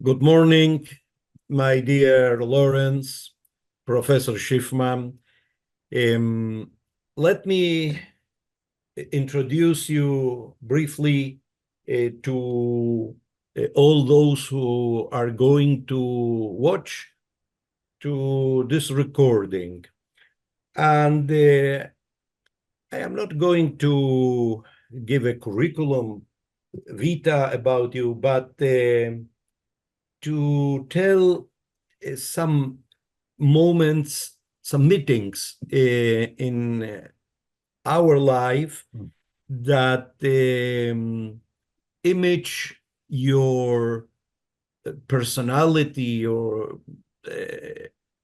Good morning, my dear Lawrence, Professor Schiffman. Let me introduce you briefly to all those who are going to watch to this recording. And I am not going to give a curriculum vitae about you, but to tell some moments, some meetings in our life that image your personality or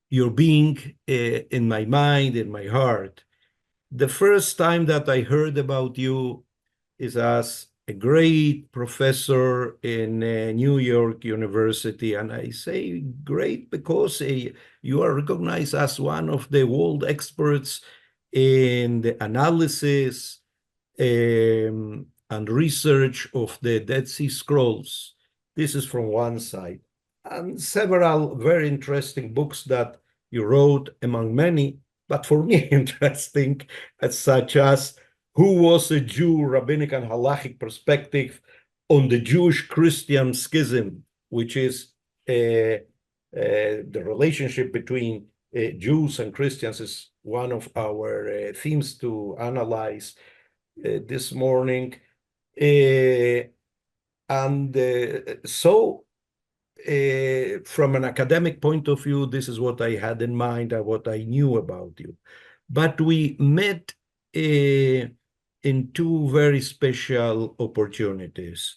your being in my mind, in my heart. The first time that I heard about you is as a great professor in New York University. And I say great because you are recognized as one of the world experts in the analysis and research of the Dead Sea Scrolls. This is from one side. And several very interesting books that you wrote, among many, but for me interesting, such as Who Was a Jew? Rabbinic and Halachic Perspective on the Jewish-Christian Schism, which is the relationship between Jews and Christians is one of our themes to analyze this morning. So from an academic point of view, this is what I had in mind and what I knew about you. But we met in two very special opportunities.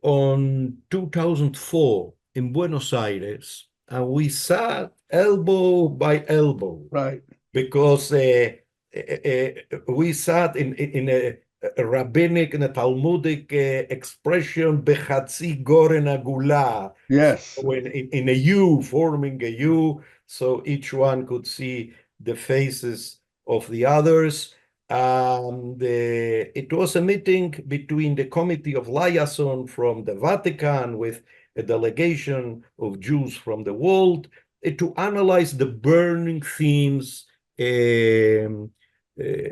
On 2004 in Buenos Aires, and we sat elbow by elbow. Right. Because we sat in a rabbinic and a Talmudic expression, bechatzi goren agula. Yes. So in a U, forming a U, so each one could see the faces of the others. And it was a meeting between the Committee of Liaison from the Vatican with a delegation of Jews from the world to analyze the burning themes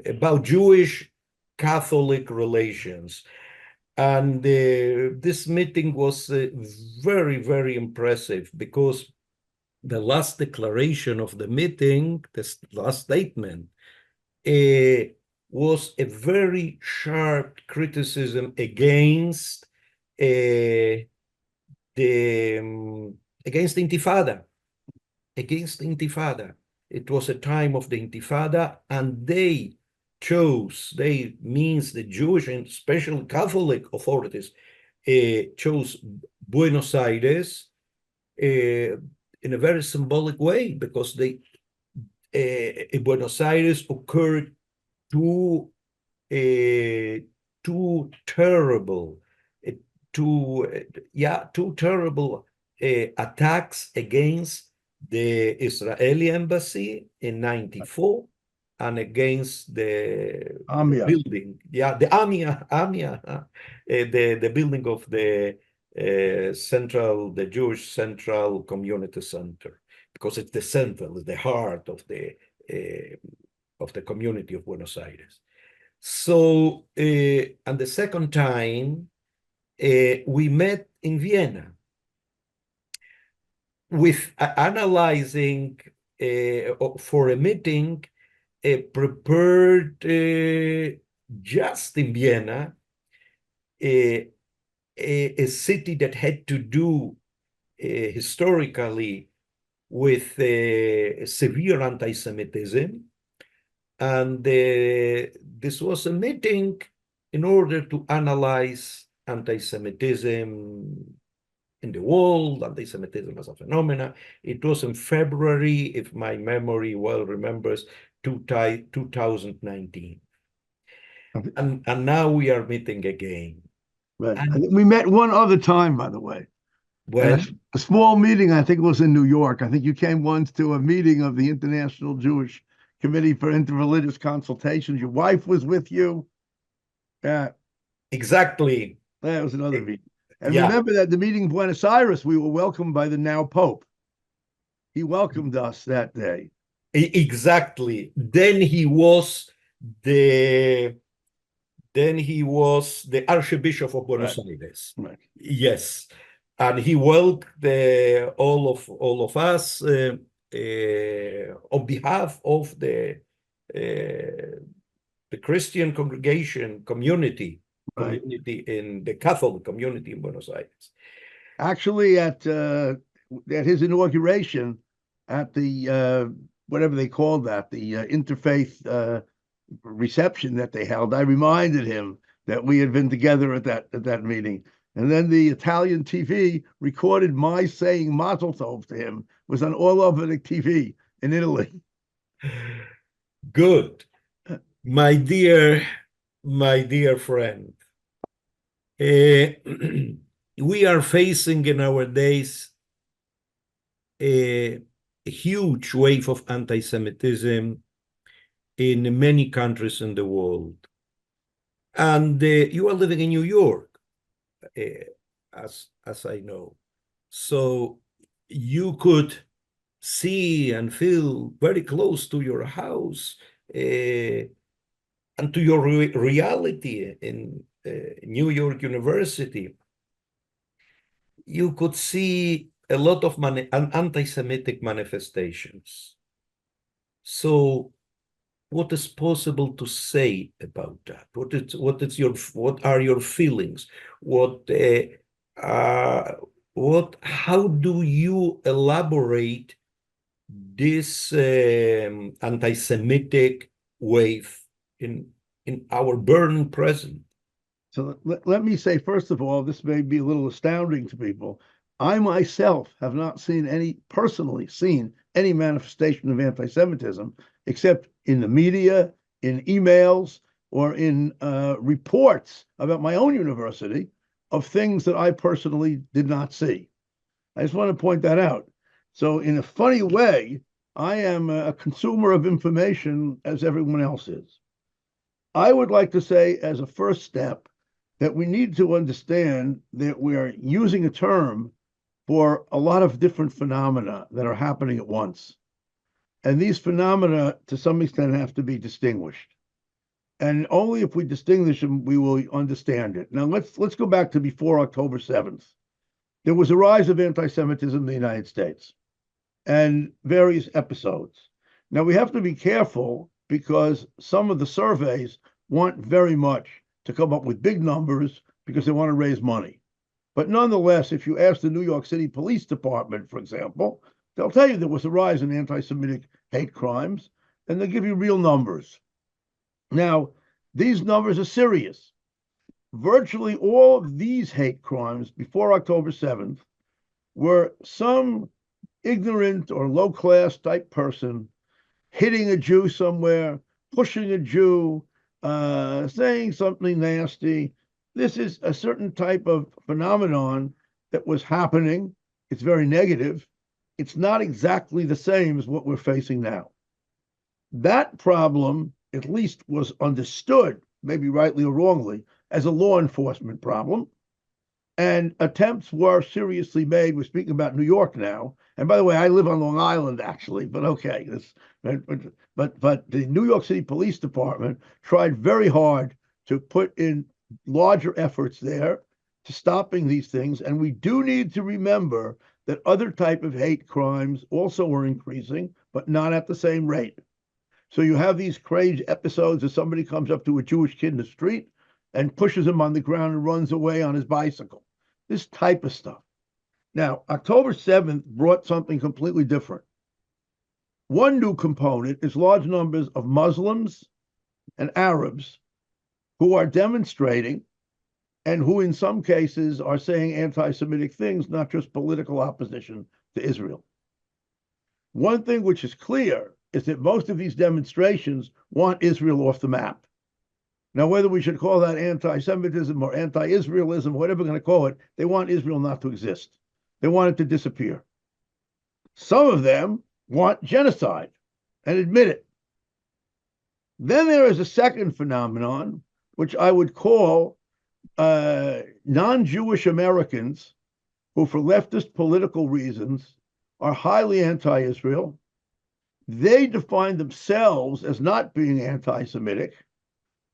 about Jewish Catholic relations. And this meeting was very, very impressive because the last declaration of the meeting, this last statement, was a very sharp criticism against the Intifada. Against the Intifada. It was a time of the Intifada, and they means the Jewish and especially Catholic authorities chose Buenos Aires in a very symbolic way, because in Buenos Aires occurred two terrible attacks against the Israeli embassy in 94 and against the building, the the building of the Jewish Central Community Center, because it's the center, the heart of the community of Buenos Aires. So, and the second time, we met in Vienna with analyzing for a meeting prepared just in Vienna, a city that had to do historically with severe anti-Semitism. And this was a meeting in order to analyze anti-Semitism in the world, anti-Semitism as a phenomena. It was in February, if my memory well remembers, 2019. And now we are meeting again. Right. We met one other time, by the way. When? A small meeting, I think it was in New York. I think you came once to a meeting of the International Jewish Committee for Interreligious Consultations. Your wife was with you. Yeah. Exactly. That was another meeting. And Yeah, remember that the meeting in Buenos Aires, we were welcomed by the now Pope. He welcomed us that day. exactly. The then he was the Archbishop of Buenos Right. Aires. Right. Yes, and he welcomed all of us on behalf of the Christian Right. community in the Catholic community in Buenos Aires. Actually, at his inauguration, at the whatever they called that, the interfaith reception that they held, I reminded him that we had been together at that meeting. And then the Italian TV recorded my saying Mazel Tov to him. It was on all over the TV in Italy. Good, my dear friend. We are facing in our days a huge wave of anti-Semitism in many countries in the world. And you are living in New York, as I know. So you could see and feel very close to your house and to your reality in New York University. You could see a lot of anti-Semitic manifestations. So what is possible to say about that? What are your feelings? Uh, how do you elaborate this anti-Semitic wave in our burning present? So let me say, first of all, this may be a little astounding to people. I myself have not personally seen any manifestation of anti-Semitism except in the media, in emails, or in reports about my own university of things that I personally did not see. I just want to point that out. So, in a funny way, I am a consumer of information as everyone else is. I would like to say, as a first step, that we need to understand that we are using a term for a lot of different phenomena that are happening at once. And these phenomena, to some extent, have to be distinguished. And only if we distinguish them, we will understand it. Now, let's go back to before October 7th. There was a rise of anti-Semitism in the United States and various episodes. Now, we have to be careful because some of the surveys want very much to come up with big numbers because they want to raise money. But nonetheless, if you ask the New York City Police Department, for example, they'll tell you there was a rise in anti-Semitic hate crimes, and they'll give you real numbers. Now, these numbers are serious. Virtually all of these hate crimes before October 7th were some ignorant or low-class type person hitting a Jew somewhere, pushing a Jew, saying something nasty. This is a certain type of phenomenon that was happening. It's very negative. It's not exactly the same as what we're facing now. That problem, at least, was understood, maybe rightly or wrongly, as a law enforcement problem. And attempts were seriously made. We're speaking about New York now. And by the way, I live on Long Island, actually, but okay. But the New York City Police Department tried very hard to put in larger efforts there to stopping these things. And we do need to remember that other type of hate crimes also were increasing, but not at the same rate. So you have these crazy episodes of somebody comes up to a Jewish kid in the street and pushes him on the ground and runs away on his bicycle. This type of stuff. Now, October 7th brought something completely different. One new component is large numbers of Muslims and Arabs who are demonstrating and who in some cases are saying anti-Semitic things, not just political opposition to Israel. One thing which is clear is that most of these demonstrations want Israel off the map. Now, whether we should call that anti-Semitism or anti-Israelism, whatever we're going to call it, they want Israel not to exist. They want it to disappear. Some of them want genocide and admit it. Then there is a second phenomenon, which I would call non-Jewish Americans who, for leftist political reasons, are highly anti-Israel. They define themselves as not being anti-Semitic,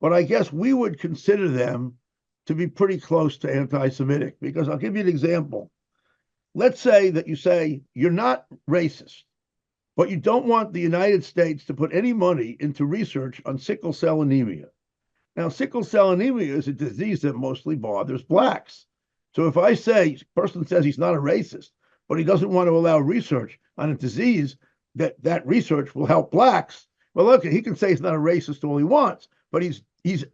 but I guess we would consider them to be pretty close to anti-Semitic, because I'll give you an example. Let's say that you say you're not racist, but you don't want the United States to put any money into research on sickle cell anemia. Now, sickle cell anemia is a disease that mostly bothers blacks. So if I say a person says he's not a racist, but he doesn't want to allow research on a disease that research will help blacks, well, okay, he can say he's not a racist all he wants, but he's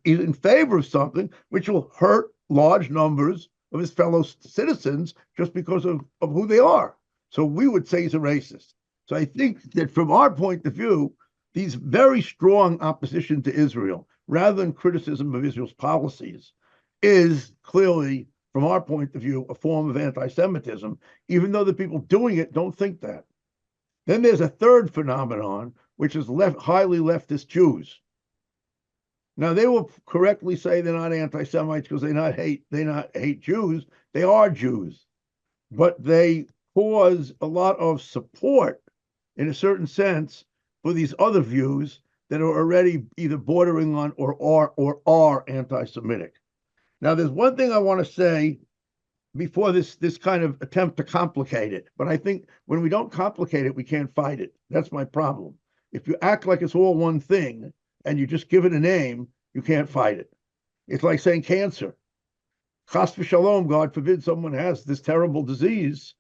in favor of something which will hurt large numbers of his fellow citizens just because of who they are. So we would say he's a racist. So I think that from our point of view, these very strong opposition to Israel, rather than criticism of Israel's policies, is clearly, from our point of view, a form of anti-Semitism, even though the people doing it don't think that. Then there's a third phenomenon, which is highly leftist Jews. Now, they will correctly say they're not anti-Semites because they not hate Jews. They are Jews, but they cause a lot of support, in a certain sense, for these other views that are already either bordering on or are anti-Semitic. Now, there's one thing I want to say before this kind of attempt to complicate it, but I think when we don't complicate it, we can't fight it. That's my problem. If you act like it's all one thing and you just give it a name, you can't fight it. It's like saying cancer. Chas v'shalom, God forbid someone has this terrible disease.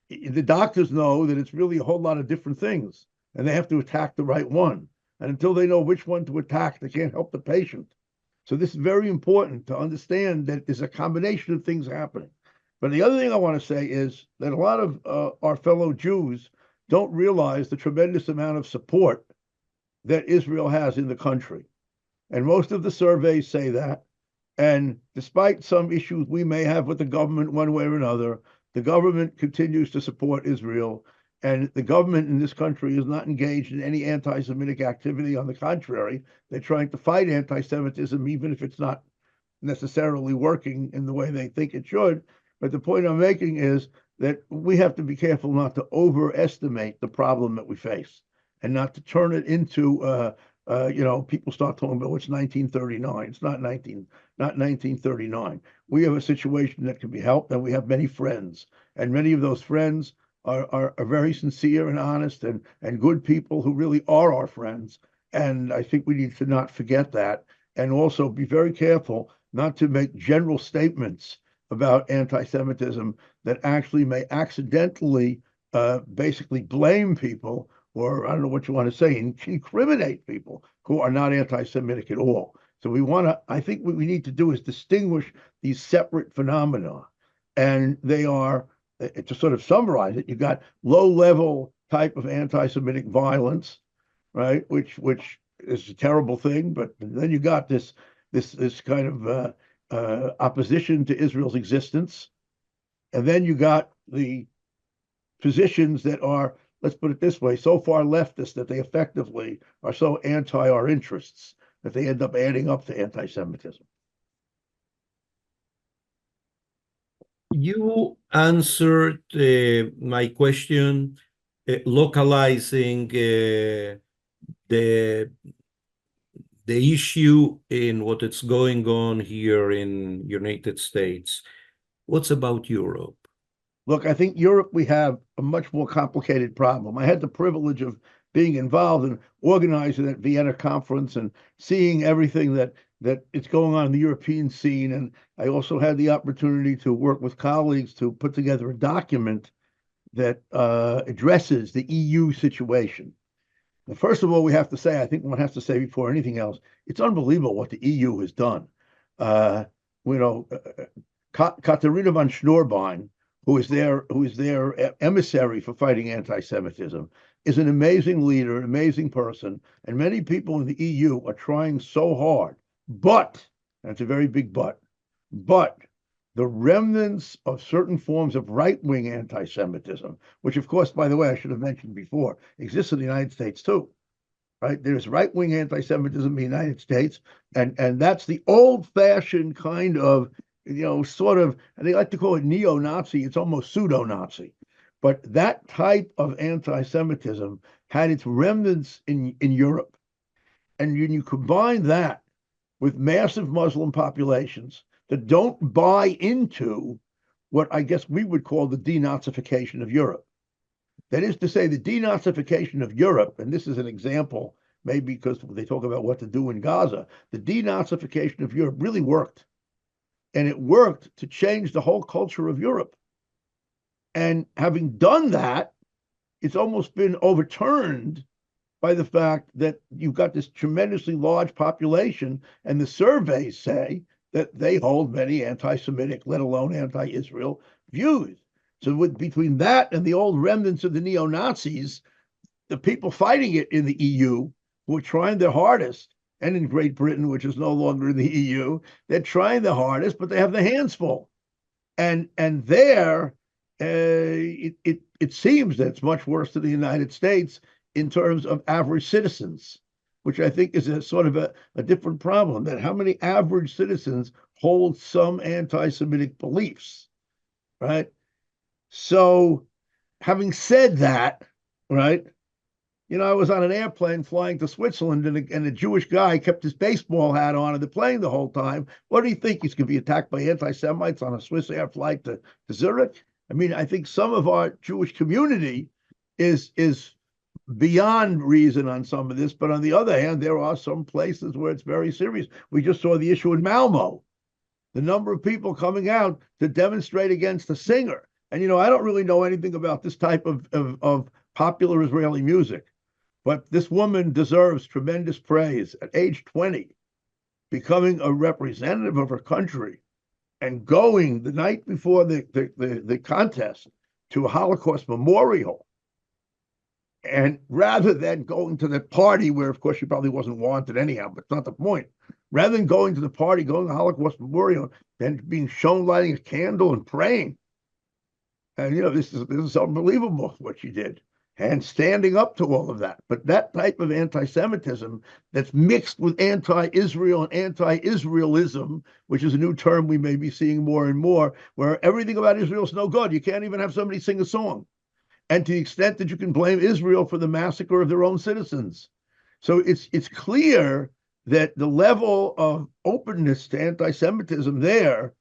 The doctors know that it's really a whole lot of different things, and they have to attack the right one. And until they know which one to attack, they can't help the patient. So this is very important to understand that there's a combination of things happening. But the other thing I want to say is that a lot of our fellow Jews don't realize the tremendous amount of support that Israel has in the country. And most of the surveys say that. And despite some issues we may have with the government one way or another, the government continues to support Israel. And the government in this country is not engaged in any anti-Semitic activity. On the contrary, they're trying to fight anti-Semitism, even if it's not necessarily working in the way they think it should. But the point I'm making is that we have to be careful not to overestimate the problem that we face and not to turn it into, people start talking about what's 1939. It's not 1939. We have a situation that can be helped, and we have many friends, and many of those friends are very sincere and honest and good people who really are our friends. And I think we need to not forget that, and also be very careful not to make general statements about anti-Semitism that actually may accidentally basically blame people, or I don't know what you want to say, incriminate people who are not anti-Semitic at all. So I think what we need to do is distinguish these separate phenomena. And they are, to sort of summarize it, you've got low-level type of anti-Semitic violence, right, which is a terrible thing, but then you got this kind of opposition to Israel's existence. And then you got the positions that are, let's put it this way, so far leftist that they effectively are so anti our interests that they end up adding up to anti-Semitism. You answered my question, localizing the issue in what is going on here in United States. What's about Europe? Look, I think Europe, we have a much more complicated problem. I had the privilege of being involved in organizing that Vienna conference and seeing everything that is going on in the European scene. And I also had the opportunity to work with colleagues to put together a document that addresses the EU situation. First of all, we have to say, I think one has to say before anything else, it's unbelievable what the EU has done. Katharina von Schnurbein, who is their emissary for fighting anti-Semitism, is an amazing leader, an amazing person, and many people in the EU are trying so hard. But, and it's a very big but the remnants of certain forms of right-wing anti-Semitism, which, of course, by the way, I should have mentioned before, exists in the United States too. Right? There's right-wing anti-Semitism in the United States, and that's the old-fashioned kind of sort of, and they like to call it neo-Nazi. It's almost pseudo-Nazi. But that type of anti-Semitism had its remnants in Europe. And when you combine that with massive Muslim populations that don't buy into what I guess we would call the denazification of Europe. That is to say, the denazification of Europe, and this is an example, maybe because they talk about what to do in Gaza, the denazification of Europe really worked. And it worked to change the whole culture of Europe. And having done that, it's almost been overturned by the fact that you've got this tremendously large population, and the surveys say that they hold many anti-Semitic, let alone anti-Israel views. So between that and the old remnants of the neo-Nazis, the people fighting it in the EU who are trying their hardest, and in Great Britain, which is no longer in the EU, they're trying their hardest, but they have their hands full. And there, it seems that it's much worse than the United States in terms of average citizens, which I think is a sort of a different problem, that how many average citizens hold some anti-Semitic beliefs, right? So having said that, right, I was on an airplane flying to Switzerland, and a Jewish guy kept his baseball hat on in the plane the whole time. What do you think? He's going to be attacked by anti-Semites on a Swiss air flight to Zurich? I mean, I think some of our Jewish community is beyond reason on some of this, but on the other hand, there are some places where it's very serious. We just saw the issue in Malmo, the number of people coming out to demonstrate against a singer. And, I don't really know anything about this type of popular Israeli music, but this woman deserves tremendous praise at age 20, becoming a representative of her country and going the night before the contest to a Holocaust memorial. And rather than going to the party where, of course, she probably wasn't wanted anyhow, but it's not the point. Rather than going to the party, going to the Holocaust memorial, and being shown lighting a candle and praying. And, this is unbelievable what she did. And standing up to all of that. But that type of anti-Semitism that's mixed with anti-Israel and anti-Israelism, which is a new term we may be seeing more and more, where everything about Israel is no good. You can't even have somebody sing a song. And to the extent that you can blame Israel for the massacre of their own citizens. So it's clear that the level of openness to anti-Semitism there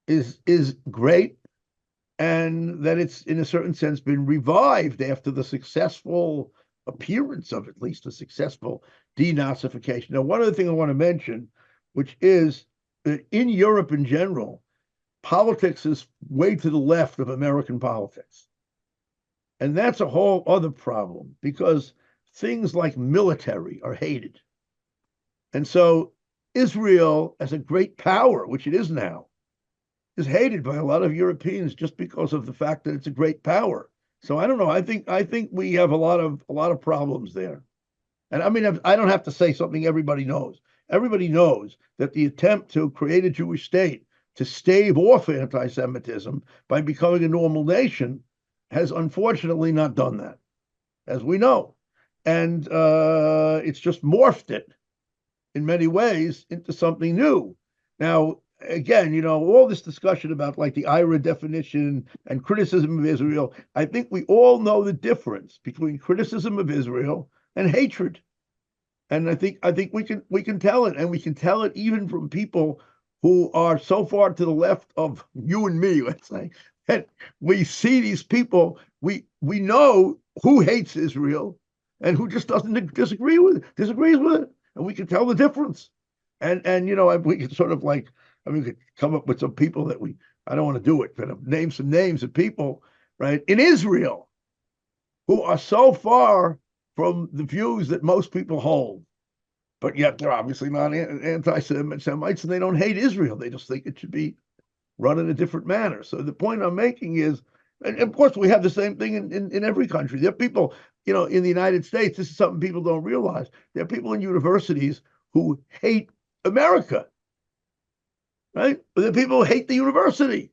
is great, and that it's in a certain sense been revived after the successful appearance of at least a successful denazification. Now, one other thing I want to mention, which is that in Europe in general, politics is way to the left of American politics. And that's a whole other problem, because things like military are hated. And so Israel, as a great power, which it is now, is hated by a lot of Europeans just because of the fact that it's a great power. So I don't know. I think we have a lot of problems there. And I mean, I don't have to say something everybody knows. Everybody knows that the attempt to create a Jewish state to stave off anti-Semitism by becoming a normal nation has unfortunately not done that, as we know. And it's just morphed it in many ways into something new. Now, again, all this discussion about like the IRA definition and criticism of Israel, I think we all know the difference between criticism of Israel and hatred. And I think we can tell it, and we can tell it even from people who are so far to the left of you and me, let's say, that we see these people, we know who hates Israel and who just doesn't disagrees with it. And we can tell the difference. And we can sort of we could come up with some people that I don't want to do it, but name some names of people, right, in Israel who are so far from the views that most people hold. But yet they're obviously not anti-Semites, and they don't hate Israel. They just think it should be run in a different manner. So the point I'm making is, and of course we have the same thing in every country. There are people, in the United States, this is something people don't realize. There are people in universities who hate America, right? But there are people who hate the university,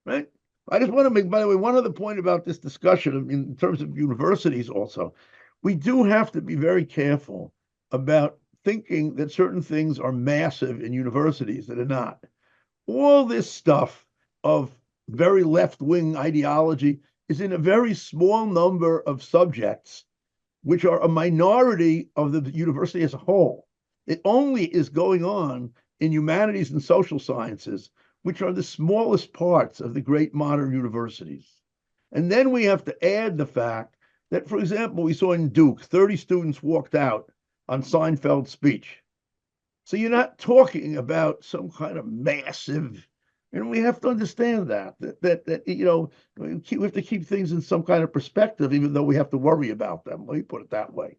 right? I just want to make, by the way, one other point about this discussion in terms of universities also. We do have to be very careful about thinking that certain things are massive in universities that are not. all this stuff of very left-wing ideology is in a very small number of subjects, which are a minority of the university as a whole. It only is going on in humanities and social sciences, which are the smallest parts of the great modern universities. And then we have to add the fact that, for example, we saw in Duke, 30 students walked out on Seinfeld's speech. So you're not talking about some kind of massive, and we have to understand that we have to keep things in some kind of perspective, even though we have to worry about them. Let me put it that way.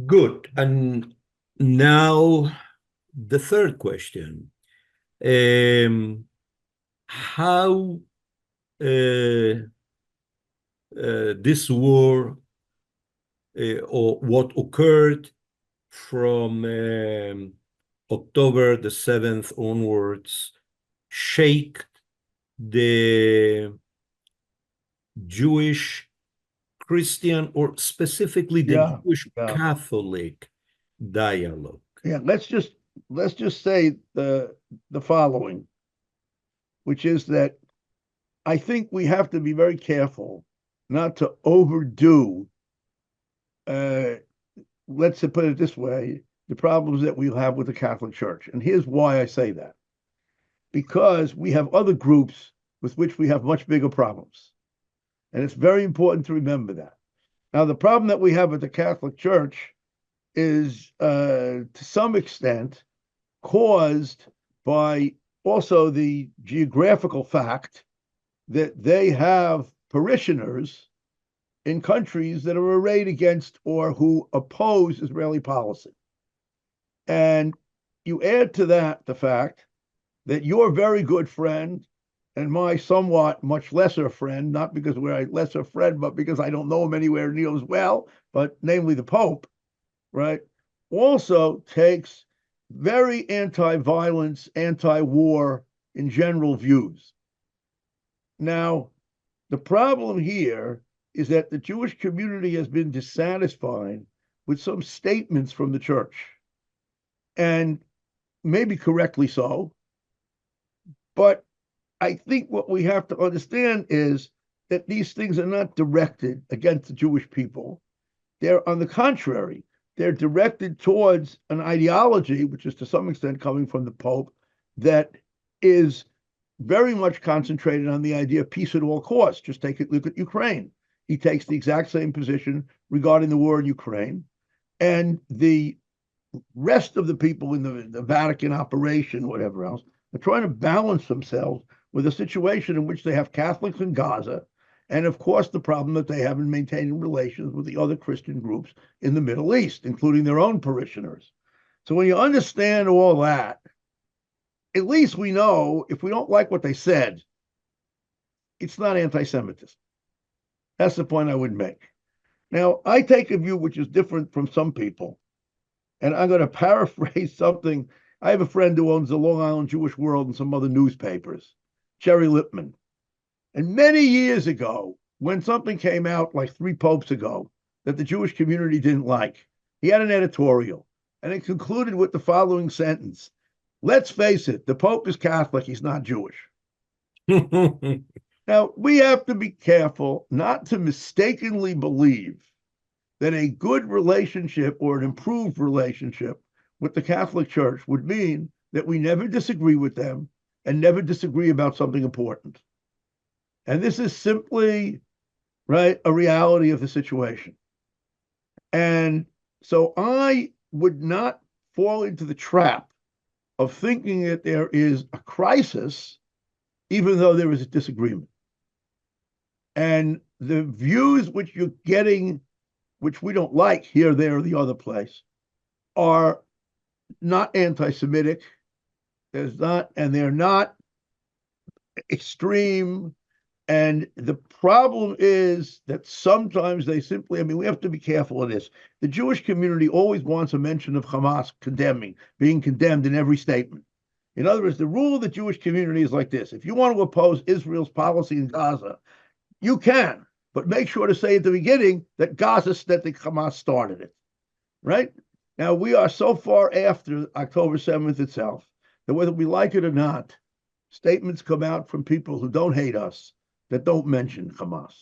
Good. And now the third question. How this war or what occurred from October the 7th onwards shaped the Jewish, Christian, or specifically the Yeah, Jewish yeah, Catholic dialogue? yeah. Let's just say the following, which is that I think we have to be very careful not to overdo. Let's put it this way: the problems that we have with the Catholic Church, and here's why I say that: because we have other groups with which we have much bigger problems, and it's very important to remember that. Now, the problem that we have with the Catholic Church is, to some extent, caused by also the geographical fact that they have parishioners in countries that are arrayed against or who oppose Israeli policy. And you add to that the fact that your very good friend and my somewhat much lesser friend, not because we're a lesser friend, but because I don't know him anywhere near as well, but namely the Pope, right, also takes very anti-violence, anti-war in general views. Now, the problem here is that the Jewish community has been dissatisfied with some statements from the church, and maybe correctly so. But I think what we have to understand is that these things are not directed against the Jewish people. They're, on the contrary, they're directed towards an ideology, which is to some extent coming from the Pope, that is very much concentrated on the idea of peace at all costs. Just look at Ukraine. He takes the exact same position regarding the war in Ukraine. And the rest of the people in the Vatican operation, whatever else, are trying to balance themselves with a situation in which they have Catholics in Gaza, and of course the problem that they have in maintaining relations with the other Christian groups in the Middle East, including their own parishioners. So when you understand all that, at least we know if we don't like what they said, it's not anti-Semitism. That's the point I would make. Now, I take a view which is different from some people, and I'm going to paraphrase something. I have a friend who owns the Long Island Jewish World and some other newspapers, Jerry Lipman. And many years ago, when something came out like 3 popes ago that the Jewish community didn't like, he had an editorial, and it concluded with the following sentence: let's face it, the Pope is Catholic, he's not Jewish. Now, we have to be careful not to mistakenly believe that a good relationship or an improved relationship with the Catholic Church would mean that we never disagree with them and never disagree about something important. And this is simply, right, a reality of the situation. And so I would not fall into the trap of thinking that there is a crisis, even though there is a disagreement. And the views which you're getting, which we don't like here, there, or the other place, are not anti-Semitic. They're not extreme. And the problem is that sometimes they simply, we have to be careful of this. The Jewish community always wants a mention of Hamas being condemned in every statement. In other words, the rule of the Jewish community is like this: if you want to oppose Israel's policy in Gaza, you can, but make sure to say at the beginning that the Hamas started it, right? Now, we are so far after October 7th itself that whether we like it or not, statements come out from people who don't hate us that don't mention Hamas.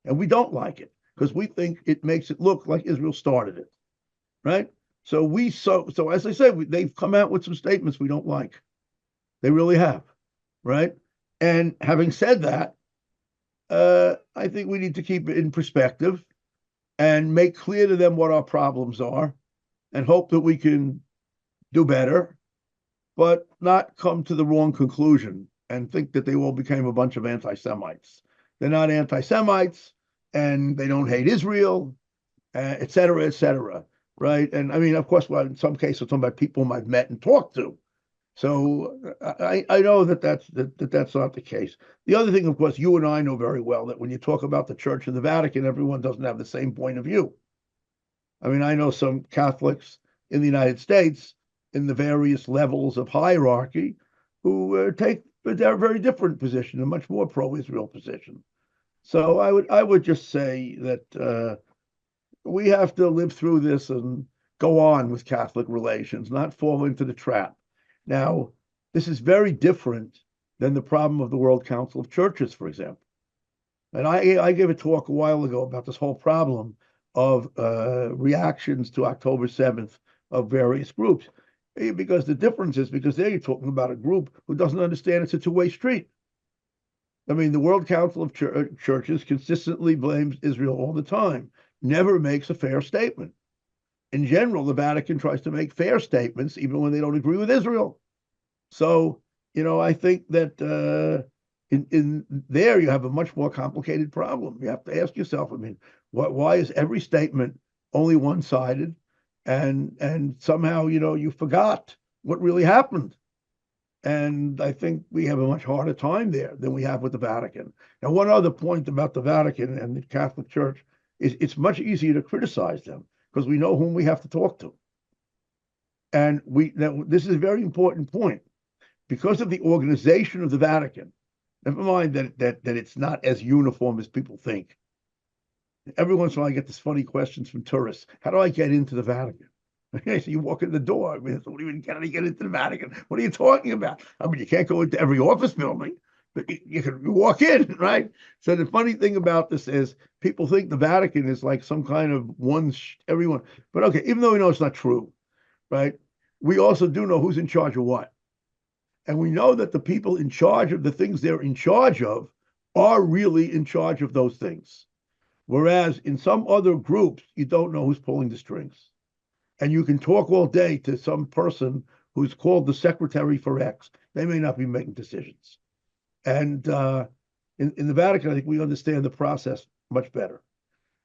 And we don't like it because we think it makes it look like Israel started it, right? So as I said, they've come out with some statements we don't like. They really have, right? And having said that, I think we need to keep it in perspective and make clear to them what our problems are and hope that we can do better, but not come to the wrong conclusion and think that they all became a bunch of anti-Semites. They're not anti-Semites and they don't hate Israel, et cetera, right? And I mean, of course, well, in some cases, I'm talking about people whom I've met and talked to. So I know that's not the case. The other thing, of course, you and I know very well that when you talk about the Church of the Vatican, everyone doesn't have the same point of view. I mean, I know some Catholics in the United States in the various levels of hierarchy who take a very different position, a much more pro-Israel position. So I would just say that we have to live through this and go on with Catholic relations, not fall into the trap. Now, this is very different than the problem of the World Council of Churches, for example. And I gave a talk a while ago about this whole problem of reactions to October 7th of various groups. Because the difference is because there you're talking about a group who doesn't understand it's a two-way street. I mean, the World Council of Churches consistently blames Israel all the time, never makes a fair statement. In general, the Vatican tries to make fair statements even when they don't agree with Israel. So, I think that in there you have a much more complicated problem. You have to ask yourself, I mean, why is every statement only one-sided? And somehow, you forgot what really happened. And I think we have a much harder time there than we have with the Vatican. Now, one other point about the Vatican and the Catholic Church is it's much easier to criticize them because we know whom we have to talk to. And this is a very important point. Because of the organization of the Vatican, never mind that it's not as uniform as people think. Every once in a while I get these funny questions from tourists. How do I get into the Vatican? Okay, so you walk in the door. I mean, what do you mean, how do you get into the Vatican? What are you talking about? I mean, you can't go into every office building, but you can walk in, right? So the funny thing about this is people think the Vatican is like some kind of everyone. But okay, even though we know it's not true, right? We also do know who's in charge of what. And we know that the people in charge of the things they're in charge of are really in charge of those things. Whereas in some other groups, you don't know who's pulling the strings. And you can talk all day to some person who's called the secretary for X. They may not be making decisions. And in the Vatican, I think we understand the process much better.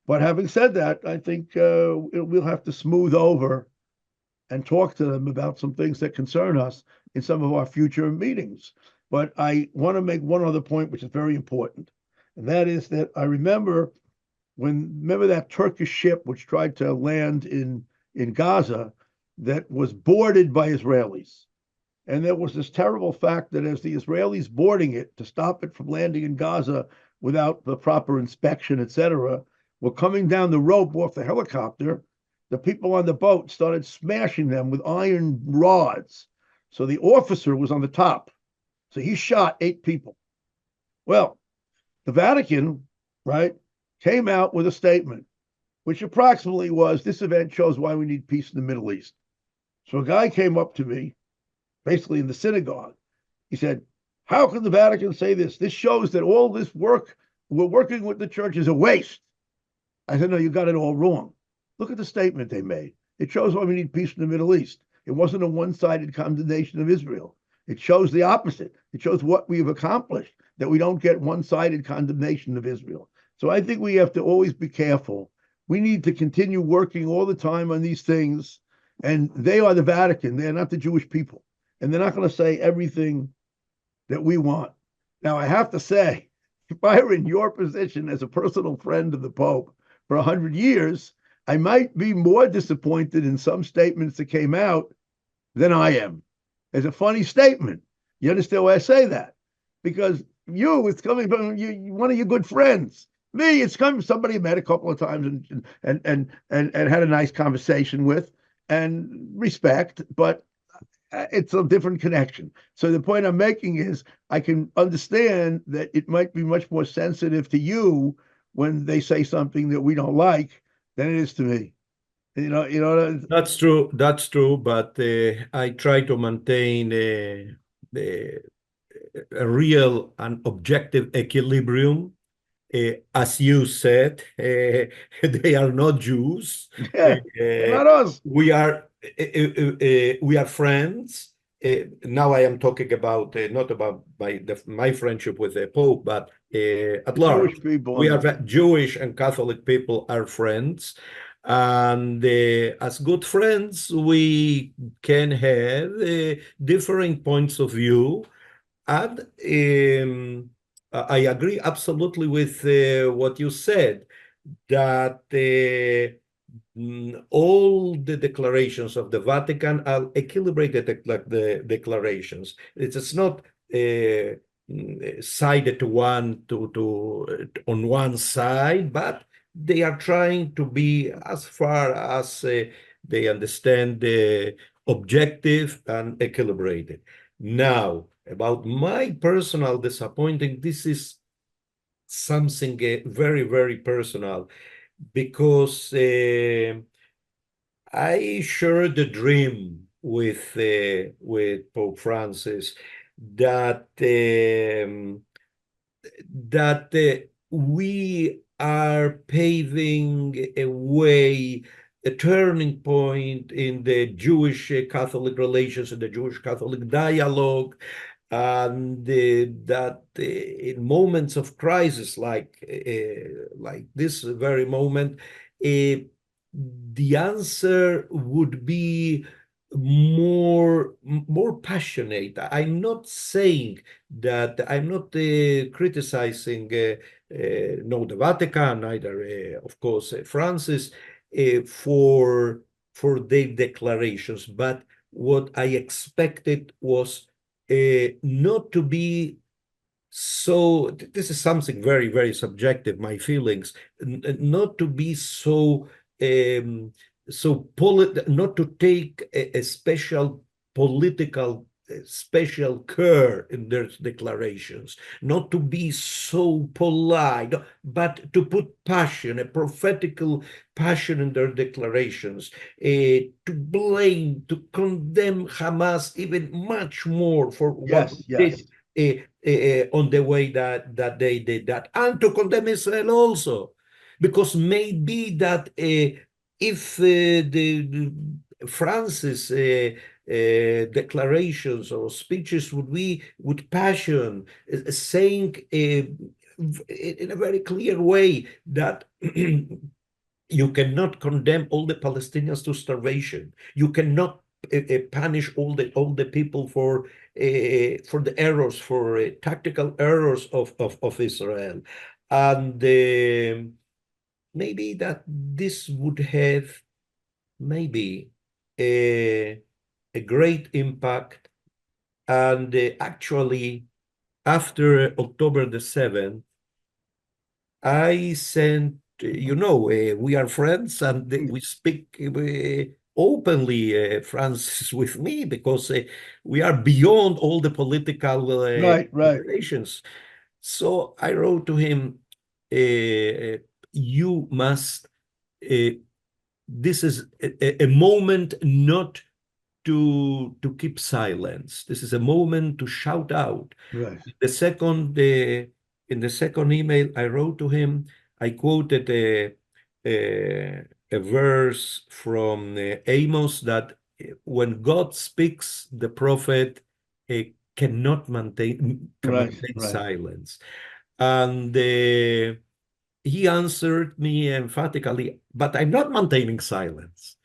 But having said that, I think we'll have to smooth over and talk to them about some things that concern us in some of our future meetings. But I want to make one other point, which is very important. And that is that I remember that Turkish ship which tried to land in Gaza that was boarded by Israelis. And there was this terrible fact that as the Israelis boarding it to stop it from landing in Gaza without the proper inspection, etc., were coming down the rope off the helicopter, the people on the boat started smashing them with iron rods. So the officer was on the top. So he shot 8 people. Well, the Vatican, right, came out with a statement, which approximately was, this event shows why we need peace in the Middle East. So a guy came up to me, basically in the synagogue. He said, how can the Vatican say this? This shows that all this work, we're working with the church, is a waste. I said, no, you got it all wrong. Look at the statement they made. It shows why we need peace in the Middle East. It wasn't a one-sided condemnation of Israel. It shows the opposite. It shows what we've accomplished, that we don't get one-sided condemnation of Israel. So I think we have to always be careful. We need to continue working all the time on these things. And they are the Vatican. They're not the Jewish people. And they're not going to say everything that we want. Now, I have to say, if I were in your position as a personal friend of the Pope for 100 years, I might be more disappointed in some statements that came out than I am. It's a funny statement. You understand why I say that? Because it's coming from one of your good friends. Me, it's coming from somebody I met a couple of times and had a nice conversation with and respect. But it's a different connection. So the point I'm making is I can understand that it might be much more sensitive to you when they say something that we don't like than it is to me. That's true. That's true. But I try to maintain a real and objective equilibrium. As you said, they are not Jews. Yeah, they're Uh, not us. we are friends. Now I am talking about not about my friendship with the Pope, but at The Jewish large. people We and are Jewish and Catholic people are friends, and as good friends, we can have differing points of view. And I agree absolutely with what you said, that all the declarations of the Vatican are equilibrated the declarations. It's not sided to on one side, but they are trying to be as far as they understand objective and equilibrated. Now, about my personal disappointing, this is something very, very personal because I shared the dream with Pope Francis that we are paving a way, a turning point in the Jewish Catholic relations, in the Jewish Catholic dialogue, and that in moments of crisis like this very moment, the answer would be more passionate. I'm not saying that I'm not criticizing no the Vatican, neither of course Francis for their declarations, but what I expected was not to be so. This is something very, very subjective, my feelings, not to be so not to take a special political special care in their declarations, not to be so polite, but to put passion, a prophetical passion in their declarations, to blame, to condemn Hamas even much more for what yes, they yes, did on the way that they did that, and to condemn Israel also, because maybe that if the Francis declarations or speeches would be with passion, saying in a very clear way that you cannot condemn all the Palestinians to starvation. You cannot punish all the people for the errors, for tactical errors of Israel, and maybe that this would have maybe a great impact. And actually, after October the 7th, I sent, we are friends and we speak openly, Francis, with me, because we are beyond all the political right, right, relations. So I wrote to him, you must, this is a moment not to keep silence. This is a moment to shout out. right, The second, in the second email I wrote to him, I quoted a verse from Amos that when God speaks, the prophet can right, maintain right. silence. And he answered me emphatically, but I'm not maintaining silence.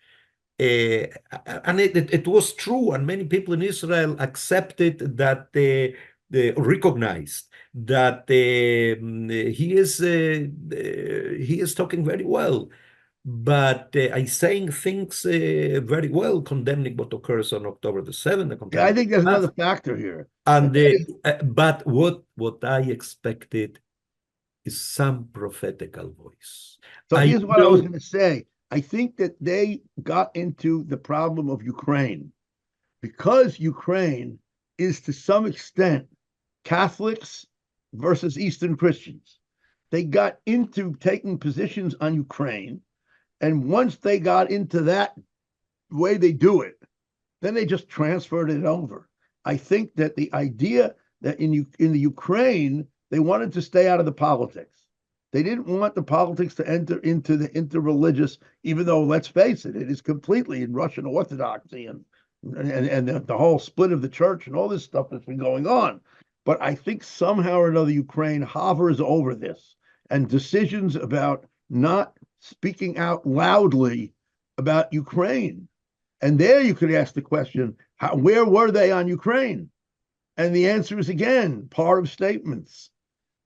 And it was true, and many people in Israel accepted that they recognized that he is talking very well, but I saying things very well, condemning what occurs on October the 7th, Yeah, I condemning think there's Hamas. another factor here, and And that is, but what I expected is some prophetical voice. so I here's what I was know. going to say. I think that they got into the problem of Ukraine because Ukraine is to some extent Catholics versus Eastern Christians. They got into taking positions on Ukraine. And once they got into that way they do it, then they just transferred it over. I think that the idea that in the Ukraine, they wanted to stay out of the politics. They didn't want the politics to enter into the interreligious, even though, let's face it, it is completely in Russian Orthodoxy and the whole split of the church and all this stuff that's been going on. But I think somehow or another, Ukraine hovers over this, and decisions about not speaking out loudly about Ukraine. And there you could ask the question, where were they on Ukraine? And the answer is, again, part of statements,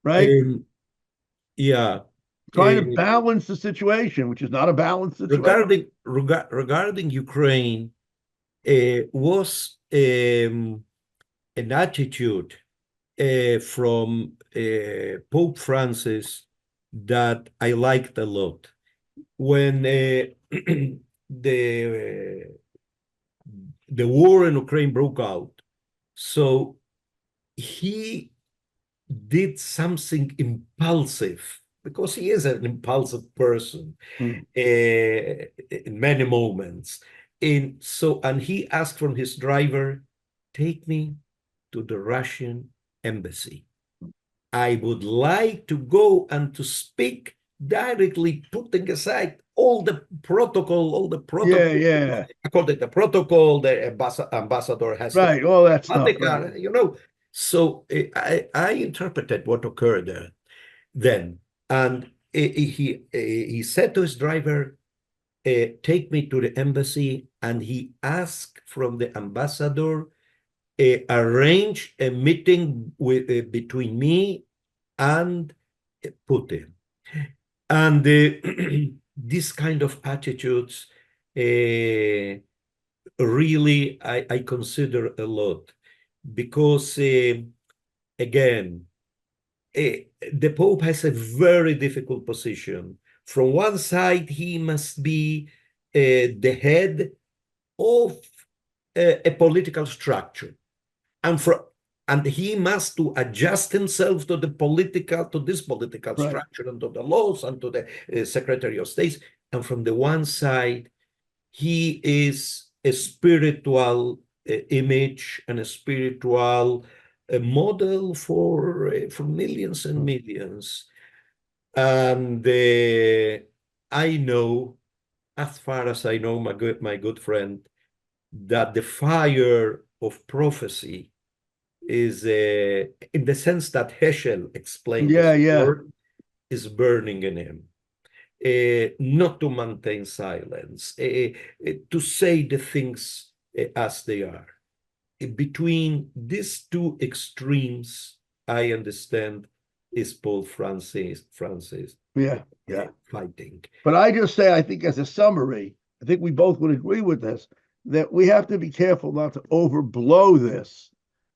right? Yeah. Trying to balance the situation, which is not a balanced situation. Regarding Ukraine, was an attitude from Pope Francis that I liked a lot. When the war in Ukraine broke out, so he did something impulsive, because he is an impulsive person in many moments. And he asked from his driver, take me to the Russian embassy. I would like to go and to speak directly, putting aside all the protocol. Yeah. According to the protocol, the ambassador has right, all that stuff. Right. So I interpreted what occurred there then. And he said to his driver, take me to the embassy. And he asked from the ambassador, arrange a meeting between me and Putin. And this kind of attitudes really I consider a lot, because again, the Pope has a very difficult position. From one side, he must be the head of a political structure, and he must to adjust himself to this political structure, and to the laws, and to the Secretary of State. And from the one side, he is a spiritual image and a spiritual model for millions and millions. And I know, as far as I know, my good friend, that the fire of prophecy is in the sense that Heschel explained word, is burning in him. Not to maintain silence, to say the things as they are. Between these two extremes, I understand, is Pope Francis fighting. But I just say, I think as a summary, I think we both would agree with this, that we have to be careful not to overblow this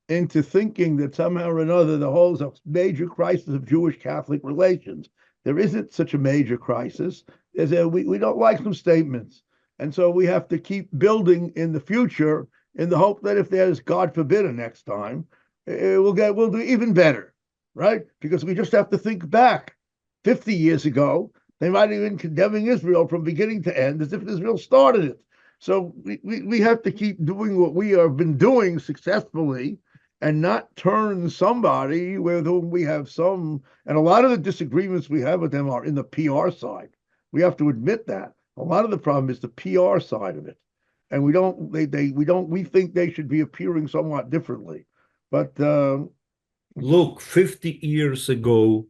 into thinking that somehow or another the whole major crisis of Jewish-Catholic relations. There isn't such a major crisis. We don't like some statements. And so we have to keep building in the future in the hope that if there's, God forbid, a next time, we'll do even better, right? Because we just have to think back. 50 years ago, they might have been condemning Israel from beginning to end as if Israel started it. So we have to keep doing what we have been doing successfully, and not turn somebody with whom we have some, and a lot of the disagreements we have with them are in the PR side. We have to admit that. A lot of the problem is the PR side of it. And we think they should be appearing somewhat differently. But look, 50 years ago,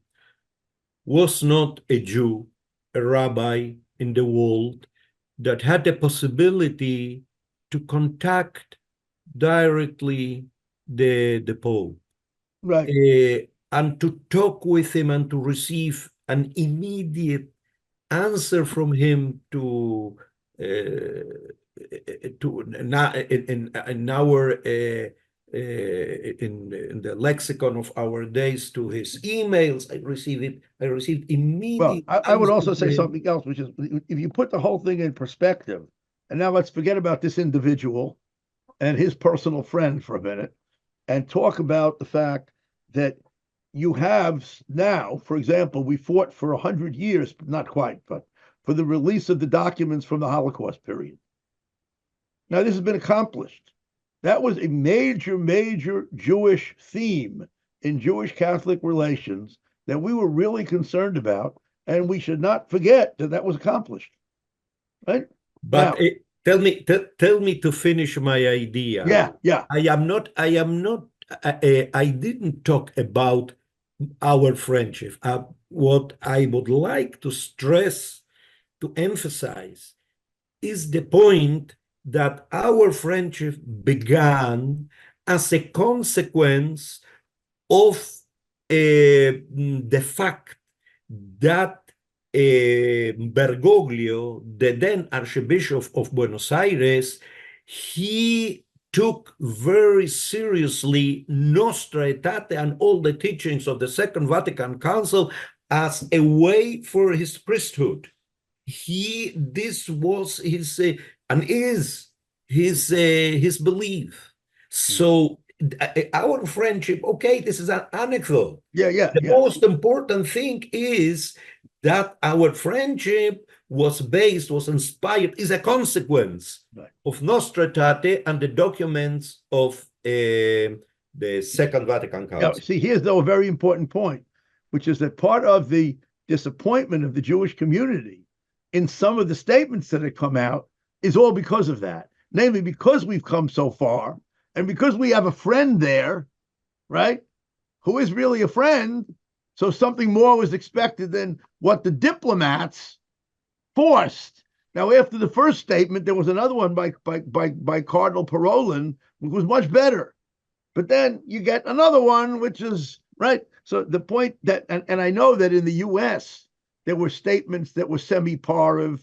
was not a Jew, a rabbi in the world that had the possibility to contact directly the Pope, right, and to talk with him and to receive an immediate answer from him to in our in the lexicon of our days, to his emails. I received immediate. Well, I would also say something else, which is, if you put the whole thing in perspective, and now let's forget about this individual, and his personal friend for a minute and talk about the fact that you have now, for example, we fought for 100 years, not quite, but for the release of the documents from the Holocaust period. Now, this has been accomplished. That was a major, major Jewish theme in Jewish Catholic relations that we were really concerned about, and we should not forget that that was accomplished. Right? But Now, tell me to finish my idea. yeah. I didn't talk about our friendship. What I would like to stress, to emphasize, is the point that our friendship began as a consequence of the fact that Bergoglio, the then Archbishop of Buenos Aires, he took very seriously Nostra Aetate and all the teachings of the Second Vatican Council as a way for his priesthood. This was his and is his belief. So our friendship, okay, this is an anecdote. The most important thing is that our friendship was inspired, is a consequence of Nostra Aetate and the documents of the Second Vatican Council. Yeah, see, here's though a very important point, which is that part of the disappointment of the Jewish community in some of the statements that have come out is all because of that. Namely, because we've come so far and because we have a friend there, right, who is really a friend, so something more was expected than what the diplomats forced. Now, after the first statement, there was another one by Cardinal Parolin, which was much better. But then you get another one, which is, right? So the point that, and I know that in the U.S., there were statements that were semi-parv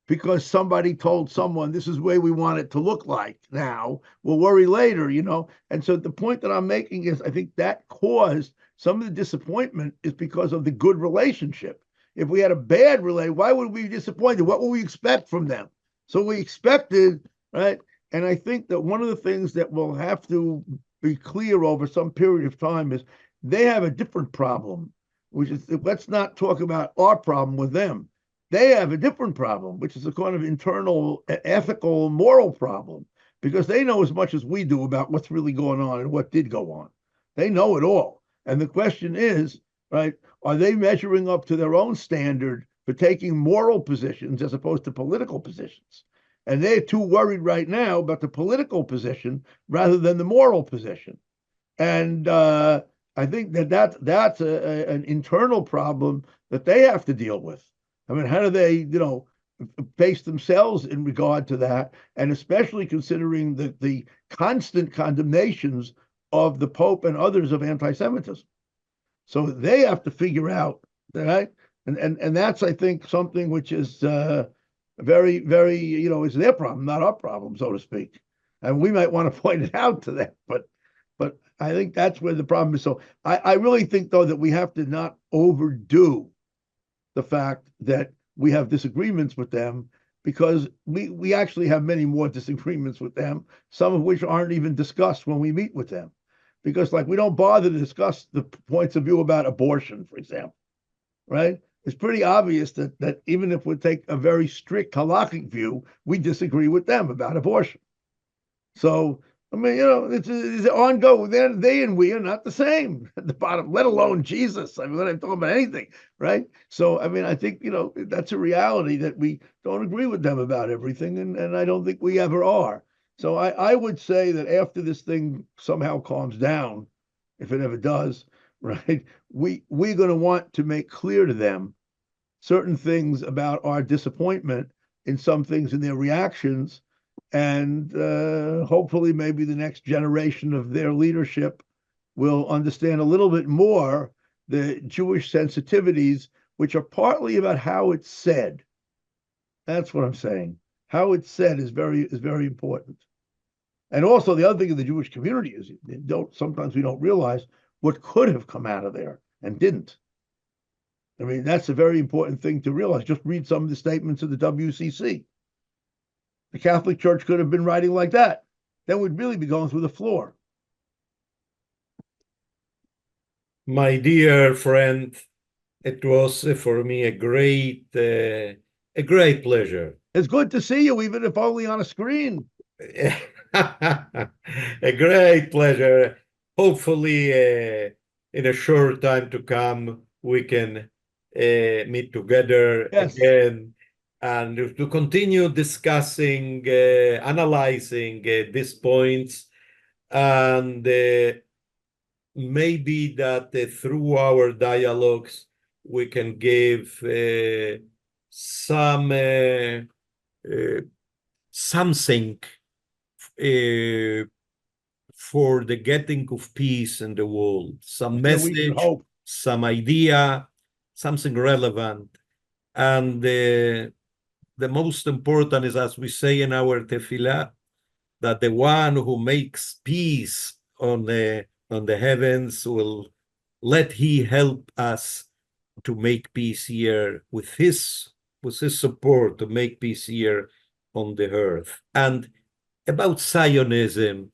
because somebody told someone, this is the way we want it to look like now. We'll worry later, you know? And so the point that I'm making is I think that caused some of the disappointment is because of the good relationship. If we had a bad relationship, why would we be disappointed? What would we expect from them? So we expected, right? And I think that one of the things that will have to be clear over some period of time is they have a different problem, which is, let's not talk about our problem with them. They have a different problem, which is a kind of internal ethical, moral problem, because they know as much as we do about what's really going on and what did go on. They know it all. And the question is, right, are they measuring up to their own standard for taking moral positions as opposed to political positions? And they're too worried right now about the political position rather than the moral position. And I think that's an internal problem that they have to deal with. I mean, how do they, face themselves in regard to that? And especially considering the constant condemnations of the Pope and others of anti-Semitism. So they have to figure out, right? And that's, I think, something which is very, very, is their problem, not our problem, so to speak. And we might want to point it out to them, but I think that's where the problem is. So I really think, though, that we have to not overdo the fact that we have disagreements with them, because we actually have many more disagreements with them, some of which aren't even discussed when we meet with them. Because, like, we don't bother to discuss the points of view about abortion, for example, right? It's pretty obvious that even if we take a very strict halakhic view, we disagree with them about abortion. So, I mean, it's ongoing. They and we are not the same at the bottom, let alone Jesus. I mean, we're not talking about anything, right? So, I mean, I think, that's a reality that we don't agree with them about everything, and I don't think we ever are. So I would say that after this thing somehow calms down, if it ever does, right, we're going to want to make clear to them certain things about our disappointment in some things in their reactions, and hopefully maybe the next generation of their leadership will understand a little bit more the Jewish sensitivities, which are partly about how it's said. That's what I'm saying. How it's said is very important. And also the other thing in the Jewish community is sometimes we don't realize what could have come out of there and didn't. I mean, that's a very important thing to realize. Just read some of the statements of the WCC. The Catholic Church could have been writing like that. then we'd really be going through the floor. My dear friend, it was for me a great pleasure. It's good to see you, even if only on a screen. A great pleasure. Hopefully, in a short time to come, we can meet together Yes. again and to continue discussing, analyzing these points, and maybe that through our dialogues we can give something for the getting of peace in the world, some We can message, hope. some idea, something relevant. And the most important is, as we say in our tefillah, that the one who makes peace on the heavens will let he help us to make peace here with his support, to make peace here on the earth. And about Zionism,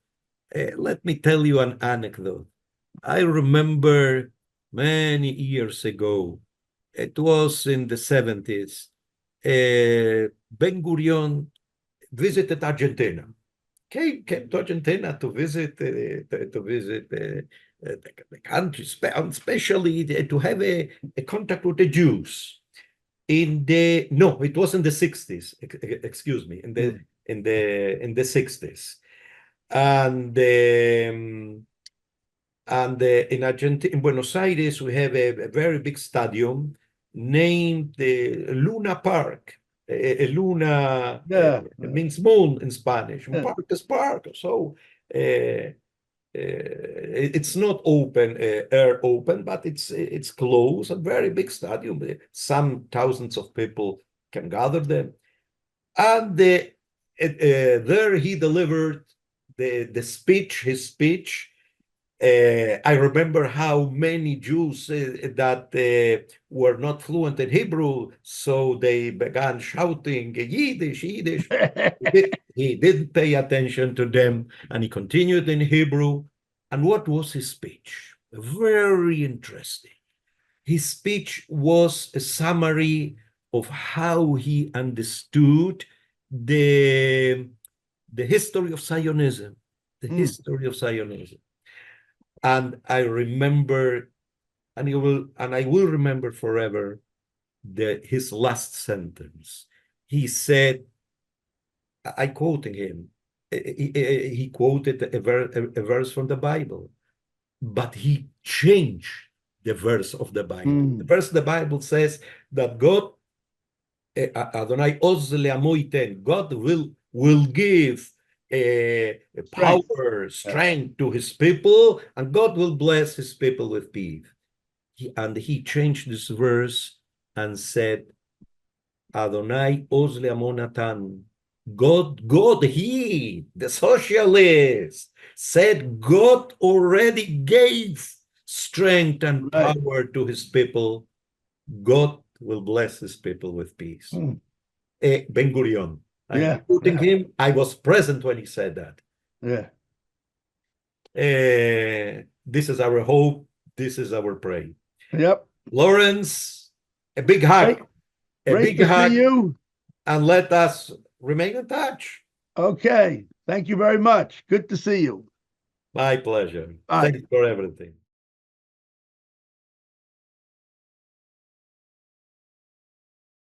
let me tell you an anecdote. I remember many years ago, it was in the 70s, Ben Gurion visited Argentina. Came to Argentina to visit the country, especially to have a contact with the Jews. No, it was in the 60s. Excuse me, in the 60s, and in Argentina, in Buenos Aires, we have a very big stadium named the Luna Park. Luna means moon in Spanish. Park is park. So it's not open, air open, but it's closed. A very big stadium. Some thousands of people can gather there. And there he delivered his speech. I remember how many Jews that were not fluent in Hebrew, so they began shouting Yiddish, Yiddish. He didn't pay attention to them, and he continued in Hebrew. And what was his speech? Very interesting. His speech was a summary of how he understood the history of Zionism, the history of Zionism. And I remember, and I will remember forever his last sentence. He said, I quoting him, he quoted a verse from the Bible, but he changed the verse of the Bible. The verse of the Bible says that God, Adonai Oz le'amo yiten, God will give power, strength to his people, and God will bless his people with peace. And he changed this verse and said, Adonai Oz le'amo natan. God, he, the socialist, said God already gave strength and power to his people. God will bless his people with peace. Ben Gurion. I'm quoting him. I was present when he said that. This is our hope. This is our prayer. Yep. Lawrence, a big hug. Great to see you. And let us remain in touch. Okay. Thank you very much. Good to see you. My pleasure. Bye. Thanks for everything.